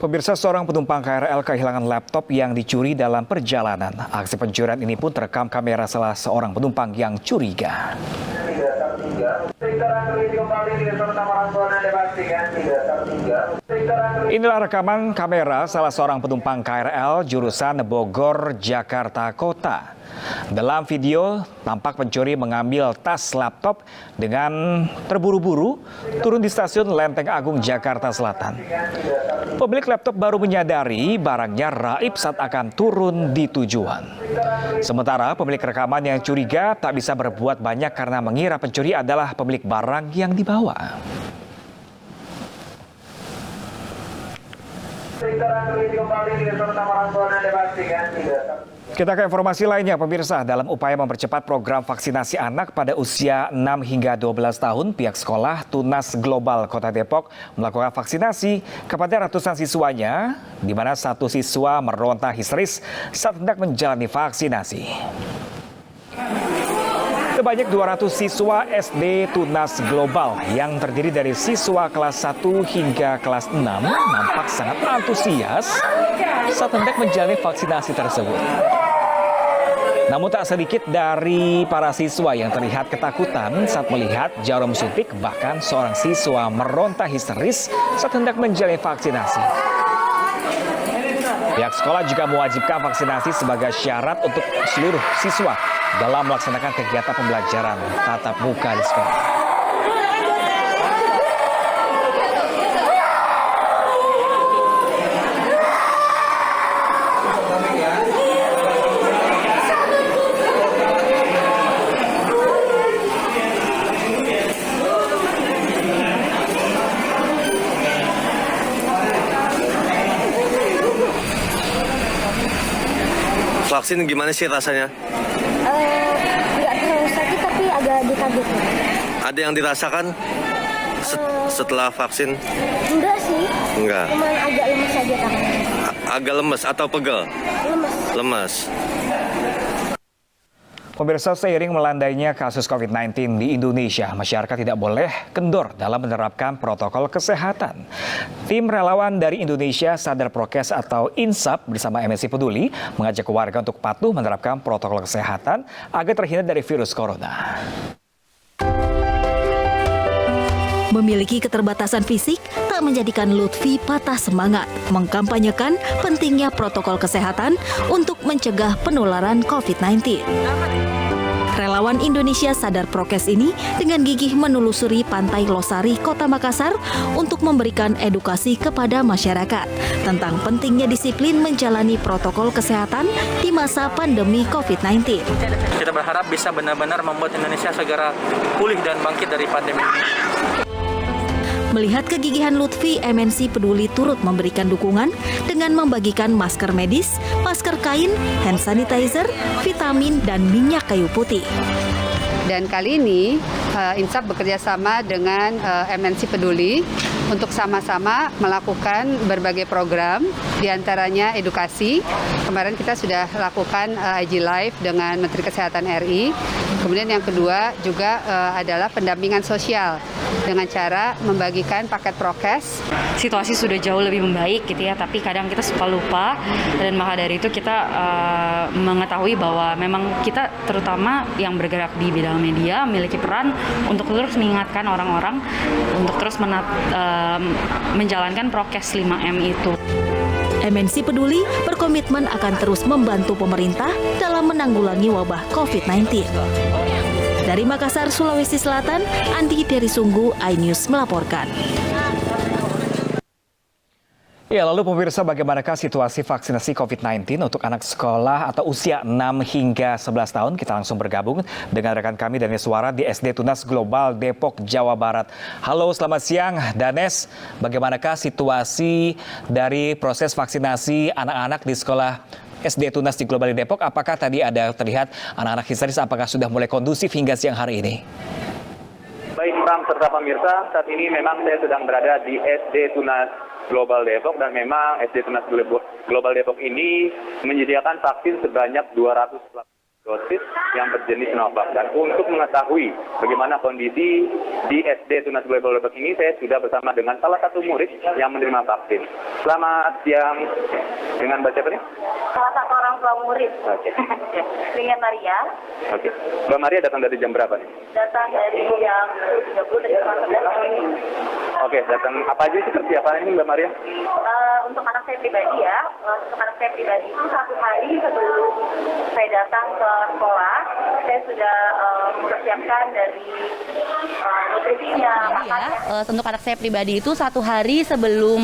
Pemirsa, seorang penumpang KRL kehilangan laptop yang dicuri dalam perjalanan. Aksi pencurian ini pun terekam kamera salah seorang penumpang yang curiga. Inilah rekaman kamera salah seorang penumpang KRL jurusan Bogor, Jakarta Kota. Dalam video, tampak pencuri mengambil tas laptop dengan terburu-buru turun di stasiun Lenteng Agung, Jakarta Selatan. Pemilik laptop baru menyadari barangnya raib saat akan turun di tujuan. Sementara pemilik rekaman yang curiga tak bisa berbuat banyak karena mengira pencuri adalah pemilik barang yang dibawa. Kita ke informasi lainnya, pemirsa. Dalam upaya mempercepat program vaksinasi anak pada usia 6 hingga 12 tahun, pihak sekolah Tunas Global Kota Depok melakukan vaksinasi kepada ratusan siswanya, di mana satu siswa meronta histeris saat hendak menjalani vaksinasi. Sebanyak 200 siswa SD Tunas Global yang terdiri dari siswa kelas 1 hingga kelas 6 nampak sangat antusias saat hendak menjalani vaksinasi tersebut. Namun tak sedikit dari para siswa yang terlihat ketakutan saat melihat jarum suntik, bahkan seorang siswa meronta histeris saat hendak menjalani vaksinasi. Pihak sekolah juga mewajibkan vaksinasi sebagai syarat untuk seluruh siswa dalam melaksanakan kegiatan pembelajaran tatap muka di sekolah. Vaksin gimana sih rasanya? Nggak terlalu sakit tapi agak dikagetin. Ada yang dirasakan setelah vaksin? Enggak sih. Enggak. Cuman agak lemes aja tangannya. Agak lemes atau pegel? Lemes. Lemes. Pemirsa, seiring melandainya kasus COVID-19 di Indonesia, masyarakat tidak boleh kendor dalam menerapkan protokol kesehatan. Tim relawan dari Indonesia Sadar Prokes atau INSAP bersama MNC Peduli mengajak warga untuk patuh menerapkan protokol kesehatan agar terhindar dari virus corona. Memiliki keterbatasan fisik tak menjadikan Lutfi patah semangat mengkampanyekan pentingnya protokol kesehatan untuk mencegah penularan COVID-19. Relawan Indonesia Sadar Prokes ini dengan gigih menelusuri Pantai Losari, Kota Makassar untuk memberikan edukasi kepada masyarakat tentang pentingnya disiplin menjalani protokol kesehatan di masa pandemi COVID-19. Kita berharap bisa benar-benar membuat Indonesia segera pulih dan bangkit dari pandemi ini. Melihat kegigihan Lutfi, MNC Peduli turut memberikan dukungan dengan membagikan masker medis, masker kain, hand sanitizer, vitamin, dan minyak kayu putih. Dan kali ini INSAP bekerja sama dengan MNC Peduli untuk sama-sama melakukan berbagai program, diantaranya edukasi. Kemarin kita sudah lakukan IG Live dengan Menteri Kesehatan RI. Kemudian yang kedua juga adalah pendampingan sosial dengan cara membagikan paket prokes. Situasi sudah jauh lebih membaik gitu ya, tapi kadang kita suka lupa, dan maka dari itu kita mengetahui bahwa memang kita terutama yang bergerak di bidang media memiliki peran untuk terus mengingatkan orang-orang untuk terus menjalankan prokes 5M itu. MNC Peduli berkomitmen akan terus membantu pemerintah dalam menanggulangi wabah COVID-19. Dari Makassar, Sulawesi Selatan, Andi Derisunggu, iNews melaporkan. Ya, lalu pemirsa, bagaimanakah situasi vaksinasi COVID-19 untuk anak sekolah atau usia 6 hingga 11 tahun? Kita langsung bergabung dengan rekan kami Danes Suara di SD Tunas Global Depok, Jawa Barat. Halo, selamat siang Danes. Bagaimanakah situasi dari proses vaksinasi anak-anak di sekolah SD Tunas di Global Depok? Apakah tadi ada terlihat anak-anak histeris? Apakah sudah mulai kondusif hingga siang hari ini? Baik, Pram serta pemirsa, saat ini memang saya sedang berada di SD Tunas Global Depok, dan memang SD Tunas Global Depok ini menyediakan vaksin sebanyak 200 dosis yang berjenis Sinovac. Dan untuk mengetahui bagaimana kondisi di SD Tunas Global Lebak ini, saya sudah bersama dengan salah satu murid yang menerima vaksin. Selamat siang. Dengan Mbak siapa nih? Salah satu orang tua murid. Oke. Dengan Maria. Oke. Mbak Maria datang dari jam berapa nih? Datang dari jam 30 dari sekolah 11. Oke, datang apa aja sih persiapan ini Mbak Maria? Untuk anak saya pribadi ya, untuk anak saya pribadi itu 1 hari sebelum saya datang ke sekolah, saya sudah mempersiapkan dari nutrisinya, makannya. Untuk anak saya pribadi itu 1 hari sebelum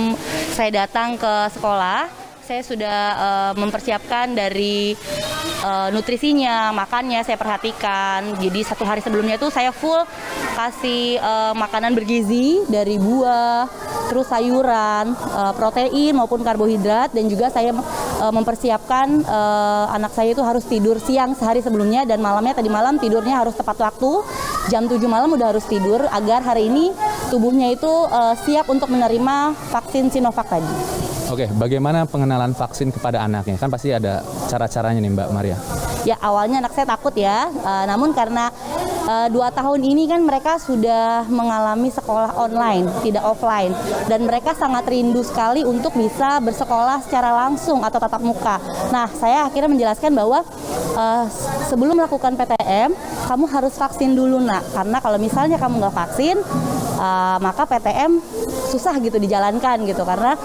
saya datang ke sekolah, saya sudah mempersiapkan dari nutrisinya, makannya saya perhatikan. Jadi 1 hari sebelumnya itu saya full kasih makanan bergizi dari buah, terus sayuran, protein maupun karbohidrat, dan juga saya mempersiapkan anak saya itu harus tidur siang sehari sebelumnya, dan malamnya tadi malam tidurnya harus tepat waktu, jam 7 malam udah harus tidur agar hari ini tubuhnya itu siap untuk menerima vaksin Sinovac tadi. Oke, bagaimana pengenalan vaksin kepada anaknya? Kan pasti ada cara-caranya nih Mbak Maria. Ya, awalnya anak saya takut ya, namun karena 2 tahun ini kan mereka sudah mengalami sekolah online, tidak offline, dan mereka sangat rindu sekali untuk bisa bersekolah secara langsung atau tatap muka. Nah, saya akhirnya menjelaskan bahwa sebelum melakukan PTM, kamu harus vaksin dulu nak, karena kalau misalnya kamu nggak vaksin, maka PTM susah gitu dijalankan gitu, karena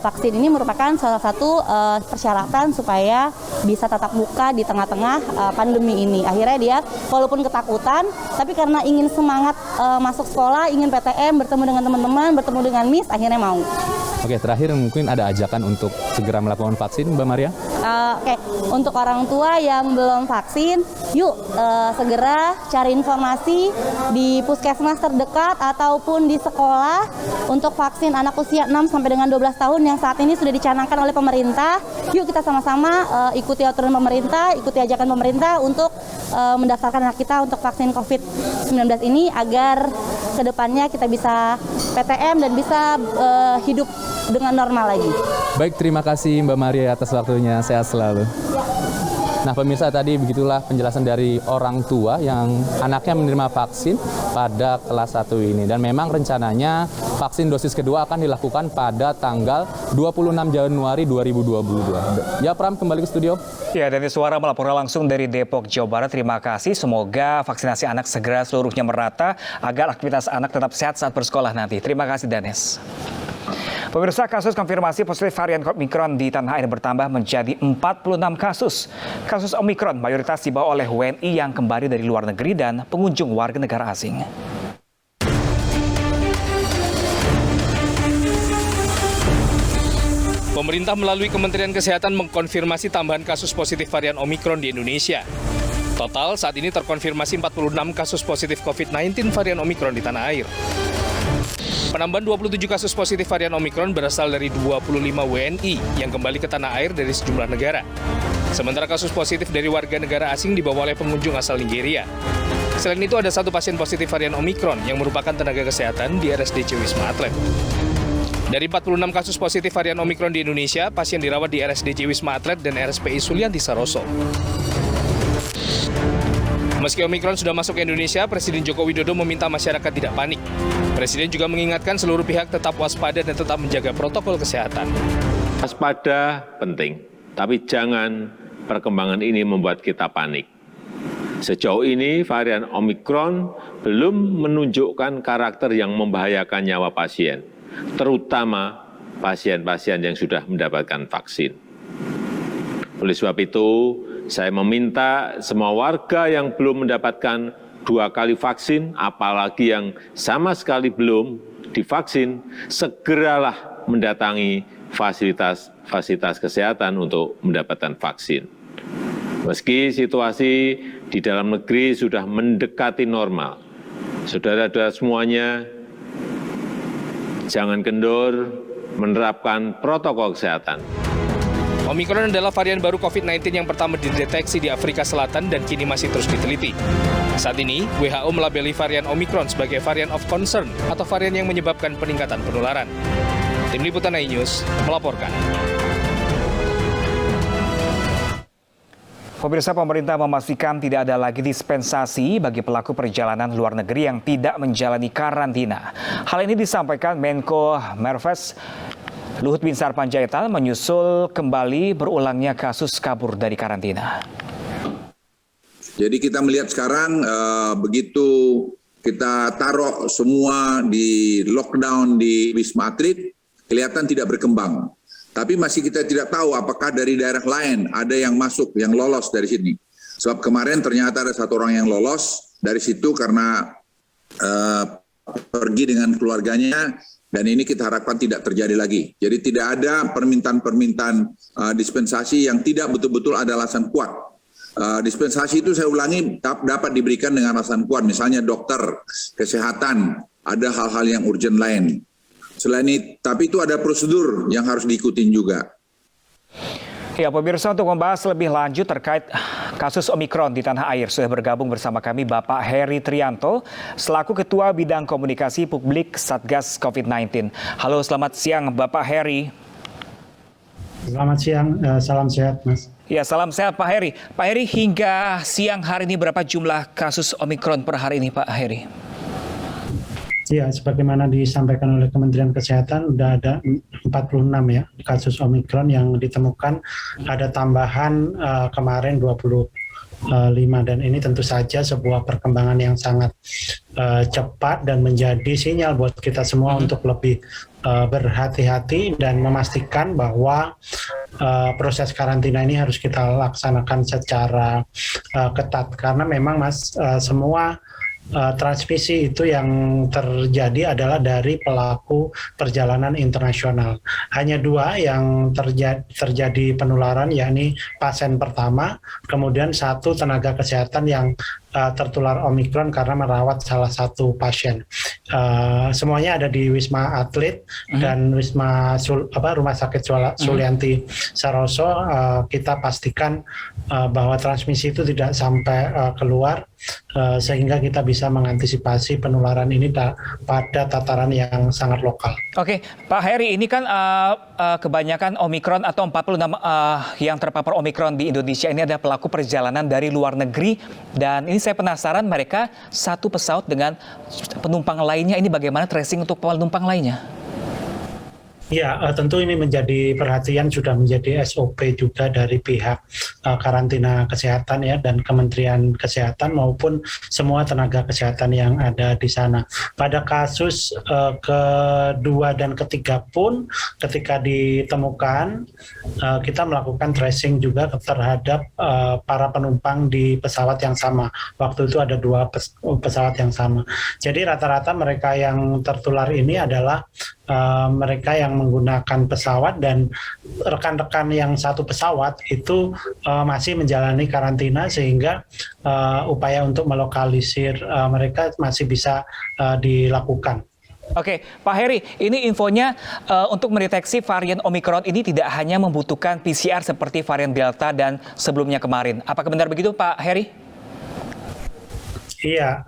vaksin ini merupakan salah satu persyaratan supaya bisa tatap muka di tengah-tengah pandemi ini. Akhirnya dia walaupun ketakutan, tapi karena ingin semangat masuk sekolah, ingin PTM, bertemu dengan teman-teman, bertemu dengan Miss, akhirnya mau. Oke, terakhir mungkin ada ajakan untuk segera melakukan vaksin Mbak Maria? Oke, untuk orang tua yang belum vaksin, yuk segera cari informasi di puskesmas terdekat ataupun di sekolah untuk vaksin anak usia 6 sampai dengan 12 tahun yang saat ini sudah dicanangkan oleh pemerintah. Yuk kita sama-sama ikuti aturan pemerintah, ikuti ajakan pemerintah untuk mendaftarkan anak kita untuk vaksin COVID-19 ini agar kedepannya kita bisa PTM dan bisa hidup dengan normal lagi. Baik, terima kasih Mbak Maria atas waktunya. Sehat selalu. Nah pemirsa, tadi begitulah penjelasan dari orang tua yang anaknya menerima vaksin pada kelas 1 ini. Dan memang rencananya vaksin dosis kedua akan dilakukan pada tanggal 26 Januari 2022. Ya Pram, kembali ke studio. Ya, Dennis Suara melaporkan langsung dari Depok, Jawa Barat. Terima kasih. Semoga vaksinasi anak segera seluruhnya merata agar aktivitas anak tetap sehat saat bersekolah nanti. Terima kasih Dennis. Pemirsa, kasus konfirmasi positif varian Omikron di tanah air bertambah menjadi 46 kasus. Kasus Omikron mayoritas dibawa oleh WNI yang kembali dari luar negeri dan pengunjung warga negara asing. Pemerintah melalui Kementerian Kesehatan mengkonfirmasi tambahan kasus positif varian Omikron di Indonesia. Total saat ini terkonfirmasi 46 kasus positif COVID-19 varian Omikron di tanah air. Penambahan 27 kasus positif varian Omikron berasal dari 25 WNI yang kembali ke tanah air dari sejumlah negara. Sementara kasus positif dari warga negara asing dibawa oleh pengunjung asal Nigeria. Selain itu ada 1 pasien positif varian Omikron yang merupakan tenaga kesehatan di RSDC Wisma Atlet. Dari 46 kasus positif varian Omikron di Indonesia, pasien dirawat di RSDC Wisma Atlet dan RSPI Sulianti Saroso. Meski Omikron sudah masuk ke Indonesia, Presiden Joko Widodo meminta masyarakat tidak panik. Presiden juga mengingatkan seluruh pihak tetap waspada dan tetap menjaga protokol kesehatan. Waspada penting, tapi jangan perkembangan ini membuat kita panik. Sejauh ini varian Omikron belum menunjukkan karakter yang membahayakan nyawa pasien, terutama pasien-pasien yang sudah mendapatkan vaksin. Oleh sebab itu, saya meminta semua warga yang belum mendapatkan 2 kali vaksin, apalagi yang sama sekali belum divaksin, segeralah mendatangi fasilitas kesehatan untuk mendapatkan vaksin. Meski situasi di dalam negeri sudah mendekati normal, saudara-saudara semuanya, jangan kendor menerapkan protokol kesehatan. Omikron adalah varian baru COVID-19 yang pertama dideteksi di Afrika Selatan dan kini masih terus diteliti. Saat ini, WHO melabeli varian Omikron sebagai varian of concern atau varian yang menyebabkan peningkatan penularan. Tim Liputan iNews melaporkan. pemirsa, pemerintah memastikan tidak ada lagi dispensasi bagi pelaku perjalanan luar negeri yang tidak menjalani karantina. Hal ini disampaikan Menko Marves Luhut Binsar Panjaitan menyusul kembali berulangnya kasus kabur dari karantina. Jadi kita melihat sekarang begitu kita taruh semua di lockdown di Wisma Atlet, kelihatan tidak berkembang. Tapi masih kita tidak tahu apakah dari daerah lain ada yang masuk, yang lolos dari sini. Sebab kemarin ternyata ada satu orang yang lolos dari situ karena pergi dengan keluarganya, dan ini kita harapkan tidak terjadi lagi. Jadi tidak ada permintaan-permintaan dispensasi yang tidak betul-betul ada alasan kuat. Dispensasi itu saya ulangi dapat diberikan dengan alasan kuat, misalnya dokter, kesehatan, ada hal-hal yang urgent lain. Selain itu, tapi itu ada prosedur yang harus diikutin juga. Ya, pemirsa, untuk membahas lebih lanjut terkait kasus Omikron di tanah air, sudah bergabung bersama kami Bapak Heri Trianto, selaku Ketua Bidang Komunikasi Publik Satgas COVID-19. Halo, selamat siang Bapak Heri. Selamat siang, salam sehat Mas. Ya, salam sehat Pak Heri. Pak Heri, hingga siang hari ini berapa jumlah kasus Omikron per hari ini Pak Heri? Ya, sebagaimana disampaikan oleh Kementerian Kesehatan, sudah ada 46 ya kasus Omikron yang ditemukan. Ada tambahan kemarin 25, dan ini tentu saja sebuah perkembangan yang sangat cepat dan menjadi sinyal buat kita semua untuk lebih berhati-hati dan memastikan bahwa proses karantina ini harus kita laksanakan secara ketat. Karena memang Mas, semua transmisi itu yang terjadi adalah dari pelaku perjalanan internasional. Hanya 2 yang terjadi penularan, yakni pasien pertama, kemudian 1 tenaga kesehatan yang tertular Omikron karena merawat salah satu pasien. Semuanya ada di Wisma Atlet dan Rumah Sakit Sulianti Saroso. Kita pastikan bahwa transmisi itu tidak sampai keluar, sehingga kita bisa mengantisipasi penularan ini pada tataran yang sangat lokal. Oke, Pak Heri, ini kan kebanyakan Omikron atau 46 yang terpapar Omikron di Indonesia ini ada pelaku perjalanan dari luar negeri, dan ini saya penasaran mereka satu pesawat dengan penumpang lainnya, ini bagaimana tracing untuk penumpang lainnya? Ya, tentu ini menjadi perhatian, sudah menjadi SOP juga dari pihak karantina kesehatan ya, dan Kementerian Kesehatan maupun semua tenaga kesehatan yang ada di sana. Pada kasus kedua dan ketiga pun ketika ditemukan, kita melakukan tracing juga terhadap para penumpang di pesawat yang sama. Waktu itu ada 2 pesawat yang sama. Jadi rata-rata mereka yang tertular ini adalah mereka yang menggunakan pesawat, dan rekan-rekan yang satu pesawat itu masih menjalani karantina, sehingga upaya untuk melokalisir mereka masih bisa dilakukan. Oke, Pak Heri, ini infonya untuk mendeteksi varian Omikron ini tidak hanya membutuhkan PCR seperti varian Delta dan sebelumnya kemarin. Apakah benar begitu Pak Heri? Iya,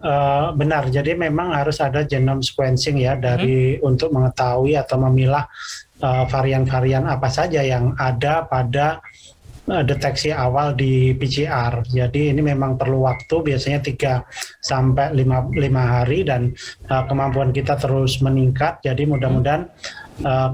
benar. Jadi memang harus ada genome sequencing ya dari untuk mengetahui atau memilah varian-varian apa saja yang ada pada deteksi awal di PCR. Jadi ini memang perlu waktu, biasanya 3-5 hari, dan kemampuan kita terus meningkat. Jadi mudah-mudahan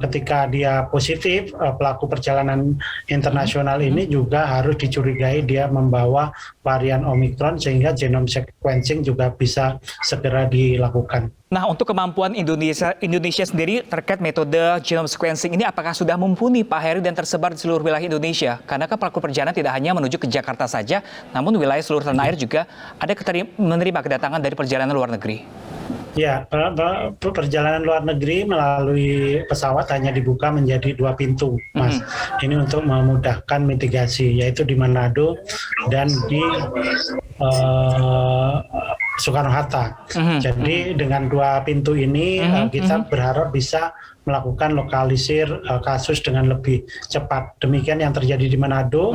ketika dia positif, pelaku perjalanan internasional ini juga harus dicurigai dia membawa varian Omikron, sehingga genome sequencing juga bisa segera dilakukan. Nah, untuk kemampuan Indonesia sendiri terkait metode genome sequencing ini apakah sudah mumpuni Pak Heri dan tersebar di seluruh wilayah Indonesia? Karena kan pelaku perjalanan tidak hanya menuju ke Jakarta saja, namun wilayah seluruh tanah air juga ada menerima kedatangan dari perjalanan luar negeri. Ya, perjalanan luar negeri melalui pesawat hanya dibuka menjadi 2 pintu, Mas. Ini untuk memudahkan mitigasi, yaitu di Manado dan di Soekarno-Hatta. Jadi dengan 2 pintu ini kita berharap bisa melakukan lokalisir kasus dengan lebih cepat. Demikian yang terjadi di Manado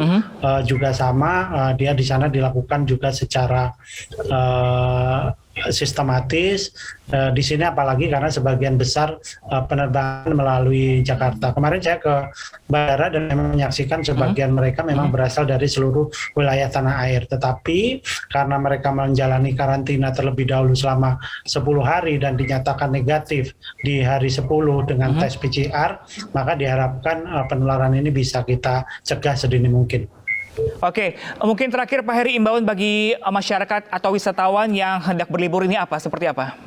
juga sama, dia di sana dilakukan juga secara sistematis di sini, apalagi karena sebagian besar penerbangan melalui Jakarta. Kemarin saya ke bandara dan memang menyaksikan sebagian mereka memang berasal dari seluruh wilayah tanah air. Tetapi karena mereka menjalani karantina terlebih dahulu selama 10 hari dan dinyatakan negatif di hari 10 dengan tes PCR, maka diharapkan penularan ini bisa kita cegah sedini mungkin. Oke, mungkin terakhir Pak Heri, imbauan bagi masyarakat atau wisatawan yang hendak berlibur ini apa? Seperti apa?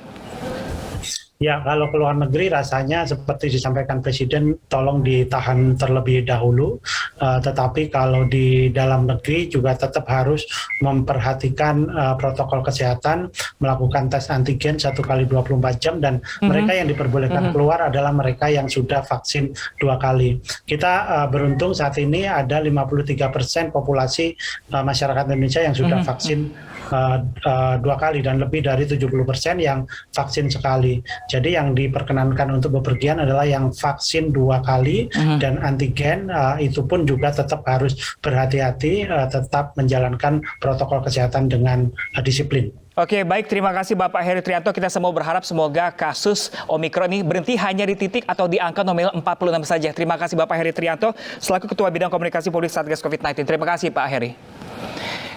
Ya, kalau ke luar negeri rasanya seperti disampaikan Presiden, tolong ditahan terlebih dahulu. Tetapi kalau di dalam negeri juga tetap harus memperhatikan protokol kesehatan, melakukan tes antigen 1 kali 24 jam, dan mereka yang diperbolehkan keluar adalah mereka yang sudah vaksin 2 kali. Kita beruntung saat ini ada 53% populasi masyarakat Indonesia yang sudah vaksin 2 kali dan lebih dari 70% yang vaksin sekali. Jadi yang diperkenankan untuk bepergian adalah yang vaksin 2 kali dan antigen, itu pun juga tetap harus berhati-hati, tetap menjalankan protokol kesehatan dengan disiplin. Oke, baik, terima kasih Bapak Heri Trianto. Kita semua berharap semoga kasus Omikron ini berhenti hanya di titik atau di angka nominal 46 saja. Terima kasih Bapak Heri Trianto selaku Ketua Bidang Komunikasi Polri Satgas COVID-19. Terima kasih Pak Heri.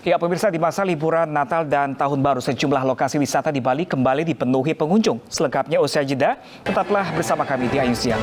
Ya, pemirsa, di masa liburan Natal dan Tahun Baru, sejumlah lokasi wisata di Bali kembali dipenuhi pengunjung. Selengkapnya usai jeda, tetaplah bersama kami di Ayun Siang.